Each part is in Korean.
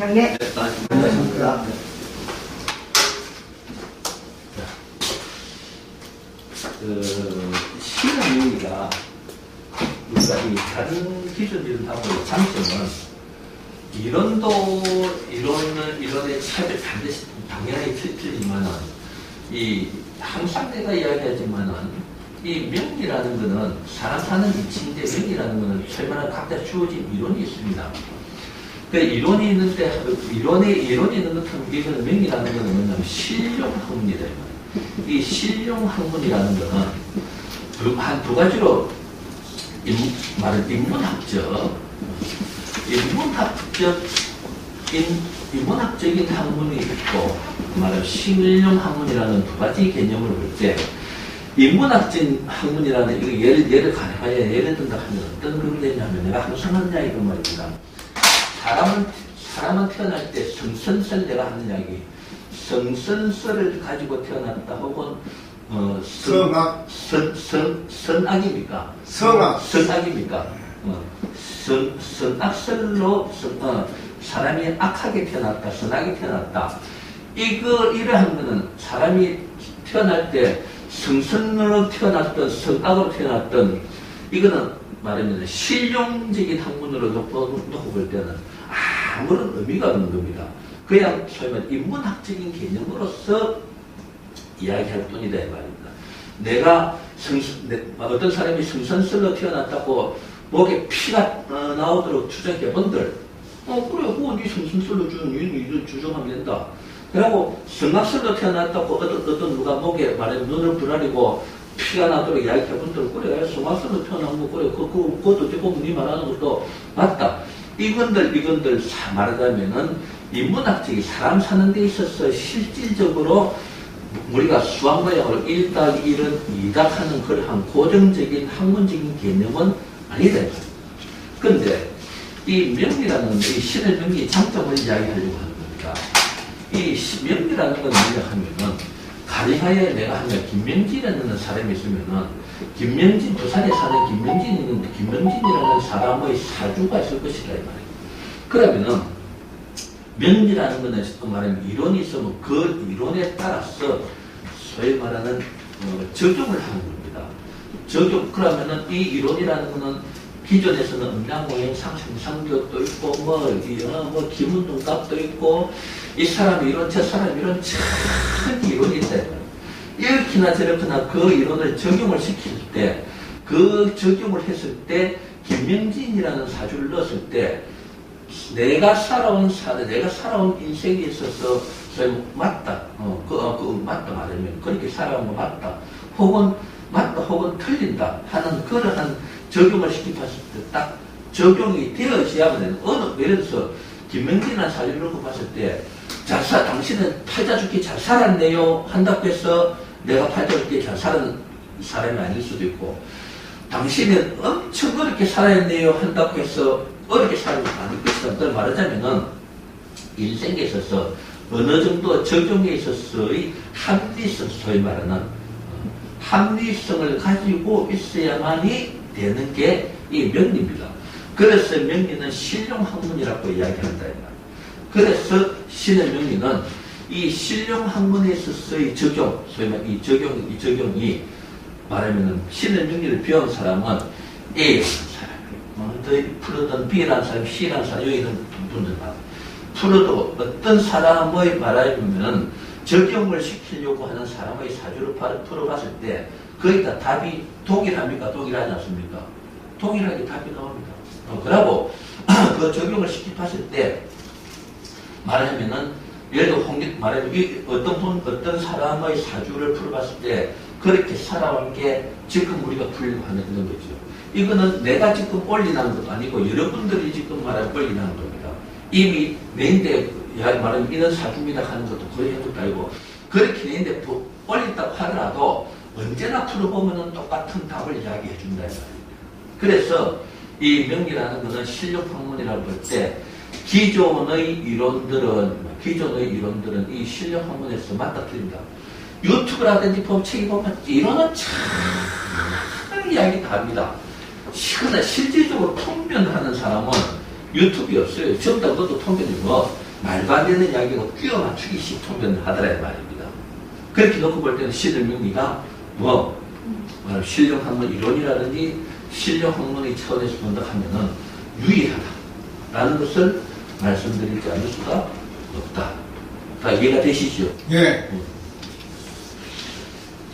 경례. 안녕하십니까. 신의 명의가 우리가 이 다른 기존들하고의 장점은 이론의 차별 반드시 당연하게 틀리지만은 항상 내가 이야기하지만은 이 명리라는 거는 사람 사는 이치인데 명리라는 거는 설마나 각자 주어진 이론이 있습니다. 그 이론이 있는데 이론이 있는 것처럼 이거는 명리라는 거는 뭐냐면 실용학문이다. 이 실용학문이라는 거는 한 두 가지로 인문학적인 학문이 있고 말하면 실용학문이라는 두 가지 개념을 볼 때 인문학적인 학문이라는 이거 예를 가능하여 예를 든다 하면 어떤 그런 게 되냐면 내가 항상 하는 이야기가 말입니다. 사람은 태어날 때 성선설 내가 하는 이야기 성선설을 가지고 태어났다 혹은 선악입니까? 선악입니까? 선악설로 사람이 악하게 태어났다, 선악이 태어났다. 이러한 거는 사람이 태어날 때 성선으로 태어났던, 선악으로 태어났던, 이거는 말하면 실용적인 학문으로 놓고 볼 때는 아무런 의미가 없는 겁니다. 그냥 소위 말해 인문학적인 개념으로서 이야기할 뿐이다 이 말입니다. 내가 어떤 사람이 성선설로 태어났다고 목에 피가 나오도록 주장해본들 그래 그거 네 성선설로 주장하면 된다. 그리고 성악설로 태어났다고 어떤 누가 목에 말하면 눈을 부라리고 피가 나도록 이야기해본들 그래 성악설로 태어난 거 그래 그것도 어떻게 보면 네 말하는 것도 맞다. 이건들 말하자면은 인문학적인 사람 사는 데 있어서 실질적으로 우리가 수학 모양으로 1+1은 2다 하는 그러한 고정적인 학문적인 개념은 아니다. 그런데 이 명리라는 이 신의 명리의 장점을 이야기하려고 하는 겁니다. 이 명리라는 건 뭐냐 하면은 가리하에 내가 하면 김명진이라는 사람이 있으면은 김명진 부산에 사는 김명진이라는 사람의 사주가 있을 것이다 이 말이에요. 그러면은 명리라는 것은 말하면 이론이 있으면 그 이론에 따라서 소위 말하는 적용을 하는 겁니다. 그러면은 이 이론이라는 것은 기존에서는 음양오행상 상상교도 있고 뭐 기문동갑도 있고 이 사람 이론 저 사람 이론 참 이론이 있다. 이렇게나 저렇게나 그 이론을 적용을 시킬 때 그 적용을 했을 때 김명진이라는 사주를 넣었을 때 내가 살아온 인생에 있어서 맞다. 맞다 말하면 그렇게 살아온 거 맞다. 혹은 맞다 혹은 틀린다 하는 그러한 적용을 시켰을 때 딱 적용이 되어져야만 예를 들어서 김명진이라는 사주를 놓고 봤을 때 당신은 팔자 죽기 잘 살았네요 한다고 해서 내가 팔자 죽기 잘 살은 사람이 아닐 수도 있고 당신은 엄청 어렵게 살았네요 한다고 해서 어렵게 살은 아닐 것이다. 그걸 말하자면은 인생에 있어서 어느 정도 적용에 있어서의 합리성, 소위 말하는 합리성을 가지고 있어야만이 되는 게 이 명리입니다. 그래서 명리는 실용학문이라고 이야기한다. 그래서 신의 명리는 이 실용학문에 있어서의 적용, 소위 말하는 이 적용이 말하면은 신의 명리를 배운 사람은 A라는 사람, 풀어던 B라는 사람, C라는 사람, 여기 있는 분들 풀어도 어떤 사람의 말하자면 적용을 시키려고 하는 사람의 사주를 풀어봤을 때 거기다 답이 동일합니까? 동일하지 않습니까? 동일하게 답이 나옵니다. 그러고 그 적용을 시켜봤을 때 말하자면은 예를 들어 말하자면 어떤 사람의 사주를 풀어봤을 때 그렇게 살아온 게 지금 우리가 풀려고 하는 그런 거죠. 이거는 내가 지금 올리는 것도 아니고 여러분들이 지금 말하면 올리는 겁니다. 이미 내인데 말하면 이런 사주입니다 하는 것도 거의 해도 아니고 그렇게 내인데 올린다고 하더라도 언제나 풀어보면 똑같은 답을 이야기해 준다. 그래서 이 명리라는 것은 실력학문이라고 볼 때 기존의 이론들은 이 실력학문에서 맞다 틀린다. 유튜브라든지 책이 보면 이론은 참 이야기 다 합니다. 그러나 실질적으로 통변하는 사람은 유튜브에 없어요. 전부 다 그것도 통변이고 말도 안 되는 이야기가 끼워 맞추기식 통변하더라 말입니다. 그렇게 놓고 볼 때는 신을명리가 신령학문 이론이라든지 신령학문의 차원에서 본다 하면은 유일하다라는 것을 말씀드리지 않을 수가 없다. 다 이해가 되시죠? 예.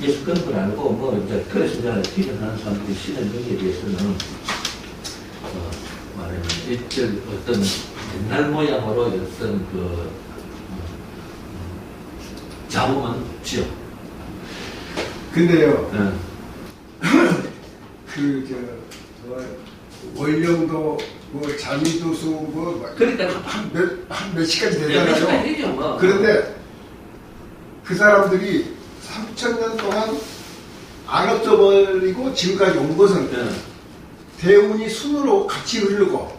그래서 그런 걸 알고 그래서 이제 필요하는 사람들이 신을명리에 대해서는 말하면 일절 어떤 옛날 모양으로 어떤 잡음은 없지요. 근데요, 월령도, 자미도수, 그러니까 몇 시까지 되잖아요. 되죠, 뭐. 그런데 그 사람들이 3,000년 동안 안 없어버리고 지금까지 온 것은 대운이 순으로 같이 흐르고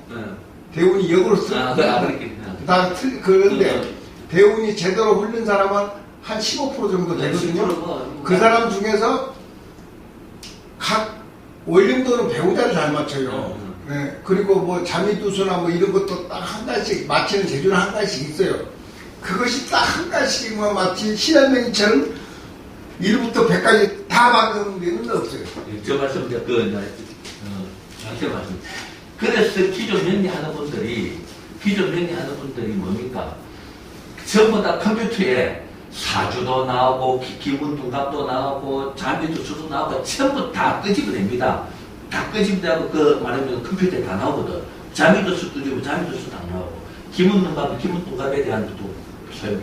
대운이 역으로 그런데 대운이 제대로 흐른 사람은 한 15% 정도 되거든요. 그 사람 중에서 각 원령도는 배우자를 잘 맞춰요. 네. 그리고 자미두수나 이런 것도 딱 한 가지씩 맞히는 재주는 한 가지씩 있어요. 그것이 딱 한 가지씩만 마치 신한명이처럼 1부터 100까지 다 맞는 데는 없어요. 저 말씀 이제 제 말씀. 그래서 기존 명리하는 분들이 뭡니까? 전부 다 컴퓨터에 사주도 나오고 기운둔갑도 나오고 자미두수도 나오고 전부 다 끄집어냅니다. 다 끄집어내고 말하면 컴퓨터에 다 나오거든. 자미두수 끄집어 자미두수 다 나오고 기운둔갑에 대한 것도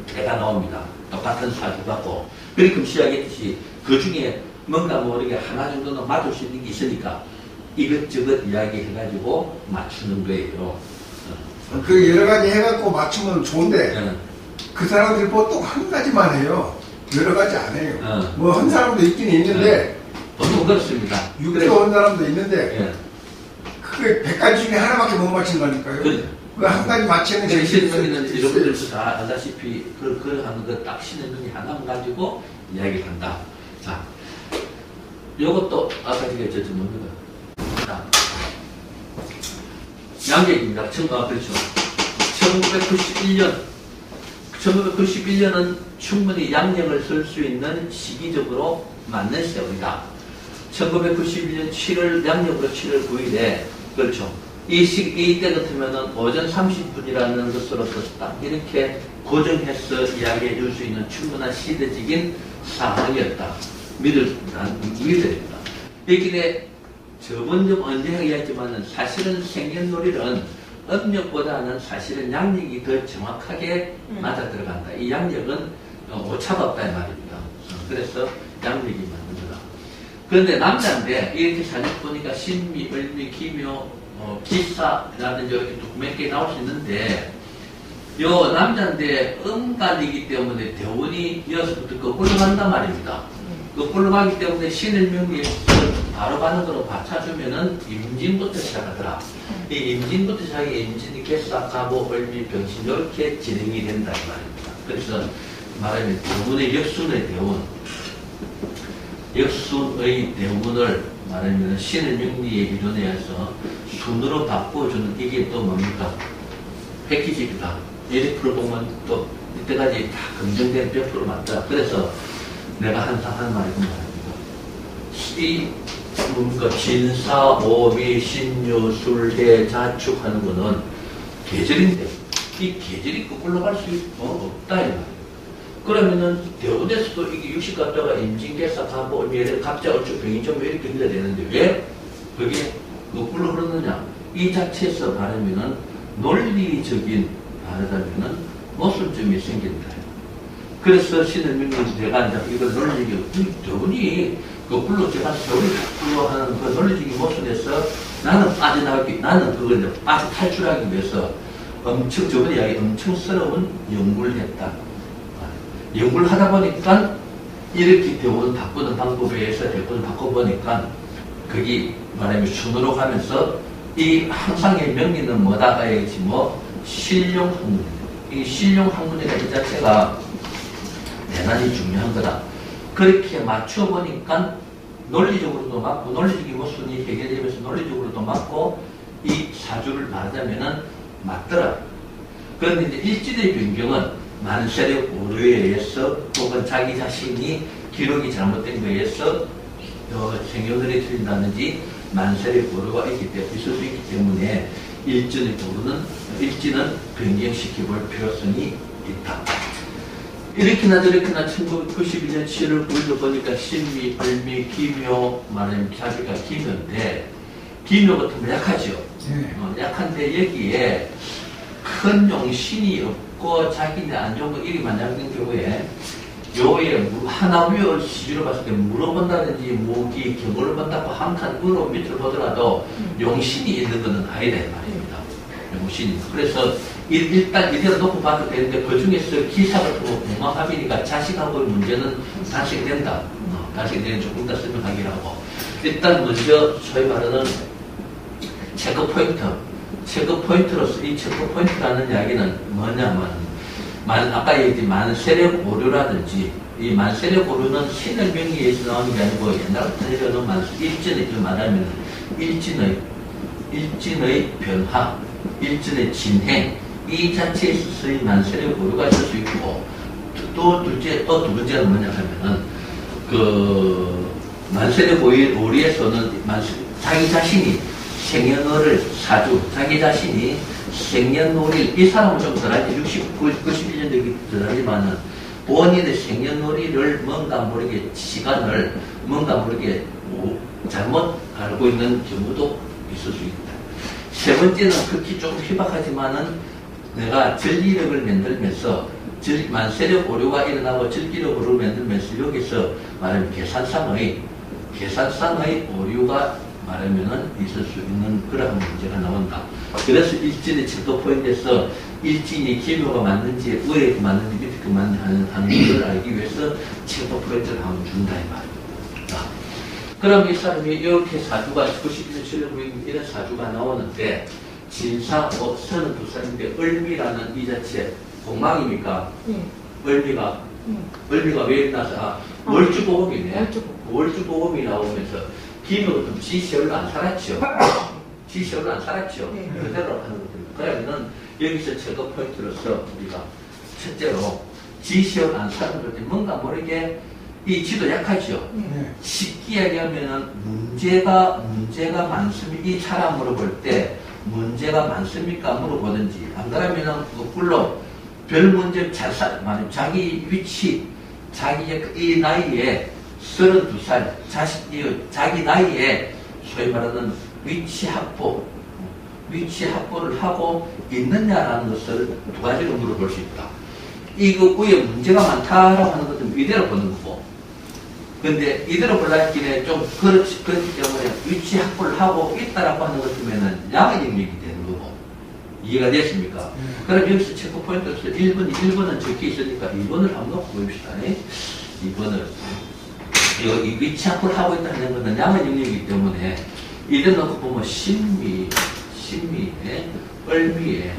대가 나옵니다. 똑같은 사주 갖고. 그렇게 시작했듯이 그 중에 뭔가 모르게 하나 정도는 맞을 수 있는 게 있으니까 이것저것 이야기해가지고 맞추는 거예요. 그 여러 가지 해갖고 맞추면 좋은데 그 사람들이 보통 한 가지만 해요. 여러 가지 안 해요. 한 사람도 있긴 있는데 보통 그렇습니다. 6조 한 사람도 있는데 그게 100가지 중에 하나밖에 못 맞춘다니까요. 그 한 가지 맞추는 게 신은명리는 여러분들도 다 알다시피 하는 거 딱 신은명리 하나만 가지고 이야기를 한다. 자, 요것도 아까 제가 뭡니까? 양계입니다. 그렇죠. 1991년은 충분히 양력을 쓸 수 있는 시기적으로 맞는 세월이다. 1991년 7월, 양력으로 7월 9일에, 그렇죠. 이때 같으면은 오전 30분이라는 것으로서 딱 이렇게 고정해서 이야기해 줄 수 있는 충분한 시대적인 상황이었다. 믿어야 됩니다. 여기에 저번 좀 언제 이야기했지만은 사실은 생년놀이는 음력보다는 사실은 양력이 더 정확하게 맞아 들어간다. 이 양력은 오차가 없다 이 말입니다. 그래서 양력이 맞는 거다. 그런데 남자인데 이렇게 사진 보니까 신미, 을미, 기묘, 기사라는 이렇게 몇 개 나올 수 있는데 요 남자인데 음간이기 때문에 대운이 이어서부터 거꾸로 간단 말입니다. 거꾸로 가기 때문에 신을명리에서 바로 가는 거로 받쳐주면은 임진부터 시작하더라. 이 임진부터 시작해 임진이 개사가보, 을미, 병신 이렇게 진행이 된다 이 말입니다. 그래서 말하면 대운의 역순의 대운을 말하면 신을명리의 이론에 의해서 순으로 바꿔주는 이게 또 뭡니까? 패키지입니다. 1% 보면 또 이때까지 다 검증된 100% 맞다. 그래서 내가 항상 하는 말이 뭡니까? 진사, 오미, 신유, 술해, 자축 하는 거는 계절인데 이 계절이 거꾸로 갈 수 없다 이 말이에요. 그러면은 대우에서도 이게 60 갔다가 임진개사, 가보, 을미, 갑자, 얼추, 병인점 이렇게 흘러야 되는데 왜 그게 거꾸로 흐르느냐? 이 자체에서 말하면은 논리적인 말하자면은 모순점이 생긴다. 그래서 신을명리 내가 이제 이걸 논리적인 저분이 거꾸로 제가 세월이 거꾸로 하는 그 논리적인 모순에서 나는 빠져나가기, 나는 그걸 이제 빠져 탈출하기 위해서 저번 이야기 엄청스러운 연구를 했다. 연구를 하다 보니까 이렇게 대운을 바꾸는 방법에 의해서 대운을 바꿔보니까 거기 말하면 순으로 가면서 이 항상의 명리는 뭐다 해야지 신용학문. 이 신용학문이라는 이 자체가 대단히 중요한 거다. 그렇게 맞춰보니까 논리적으로도 맞고 논리적인 모순이 해결되면서 논리적으로도 맞고 이 사주를 말하자면은 맞더라. 그런데 이제 일진의 변경은 만세력 오류에 의해서 혹은 자기 자신이 기록이 잘못된 거에 의해서 생년월일이 틀린다든지 만세력 오류가 있을 수 있기 때문에 일진은 변경시켜볼 필요성이 있다. 이렇게나 저렇게나 1991년 7월 9일도 보니까 신미, 을미, 기묘, 말하면 자기가 기묘인데 기묘 같은 거 약하죠. 약한데 여기에 큰 용신이 없고 자기네 안 좋은 거 일이 만나는 경우에 요에 하나 위에 시주로 봤을 때 물어본다든지 무기, 경을 본다고 한 칸 위로 밑으로 보더라도 용신이 있는 것은 아니다 이 말입니다. 용신이. 그래서 일단 이대로 놓고 봐도 되는데 그 중에서 기사 같은 거 공망합이니까 자식하고의 문제는 단식이 된다. 단식이 되는 조금 더 설명하기로 하고 일단 먼저 소위 말하는 체크 포인트. 체크 포인트로서 이 체크 포인트라는 이야기는 뭐냐면 아까 얘기했듯이 만세력 오류라든지 이 만세력 오류는 신의 명의에서 나오는 게 아니고 옛날부터 내려오는 일진의 말하면 일진의 변화, 일진의 진행 이 자체에 있어서의 만세력 오류가 있을 수 있고 또 두 번째는 뭐냐 하면은 그 만세력 오류에서는 자기 자신이 생년월일 사주, 자기 자신이 생년월일, 이 사람은 좀 덜하지, 91년 되기 덜하지만은, 본인의 생년월일을 뭔가 모르게, 시간을 뭔가 모르게 잘못 알고 있는 경우도 있을 수 있다. 세 번째는 극히 좀 희박하지만은, 내가 전리력을 만들면서, 만세력 오류가 일어나고 전기력 오류를 만들면서, 여기서 말하면 계산상의 오류가 말하면은 있을 수 있는 그런 문제가 나온다. 그래서 일진의 척도 포인트에서 일진이 기묘가 맞는지, 위에 맞는지, 밑에 맞는지 하는 걸 알기 위해서 척도 포인트를 한번 준다, 이 말입니다. 그럼 이 사람이 이렇게 사주가 91년 7월 9일 이런 사주가 나오는데, 진사 32살인데, 을미라는 이 자체, 공망입니까? 을미가 왜 일어나서, 월주보험이네. 월주보험이 나오면서, 기묘가 좀 지시열로 안 살았죠. 그대로 하는 것입니다. 그러면 여기서 제거 포인트로서 우리가 첫째로 지시열 안 사는 것들 뭔가 모르게 이 지도 약하죠. 쉽게 얘기하면은 문제가 많습니까? 이 사람으로 볼 때 문제가 많습니까? 물어보든지 안 그러면은 물론 별 문제 잘 살아. 자기 위치, 자기의 이 나이에 32살, 자기 나이에 소위 말하는 위치 확보를 하고 있느냐라는 것을 두 가지로 물어볼 수 있다. 이거 위에 문제가 많다라고 하는 것은 이대로 보는 거고. 근데 이대로 볼라기에 좀 그렇기 때문에 위치 확보를 하고 있다라고 하는 것 때문에는 양의 영역이 되는 거고. 이해가 됐습니까? 그럼 여기서 체크 포인트에서 1번은 적혀 있으니까 2번을 한번 놓고 봅시다. 2번을. 이 위치 확보를 하고 있다는 것은 양의 영역이기 때문에 이래 놓고 보면 신미에 을미에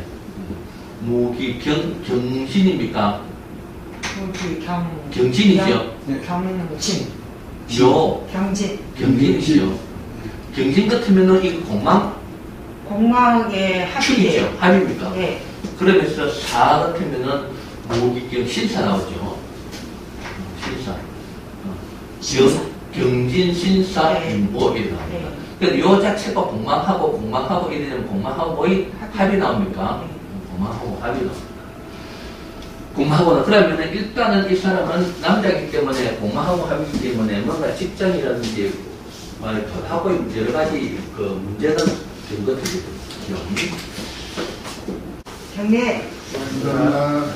무기 경신입니까? 경진이죠. 경진이죠. 경진 같으면은 이거 공망의 합이에요. 합입니까? 네. 그러면서 사 같으면은 무기경 신사 나오죠. 신사. 경진, 신사, 인보이 나옵니다. 그래서 요 자체가 공망하고 이러면 공망하고의 합이 나옵니까? 공망하고 합이 나옵니다. 공망하고는 그러면 일단은 이 사람은 남자이기 때문에 공망하고 합이기 때문에 뭔가 직장이라든지 하고 있는 여러 가지 그 문제는 된 것들이거든요. 경례. 감사합니다.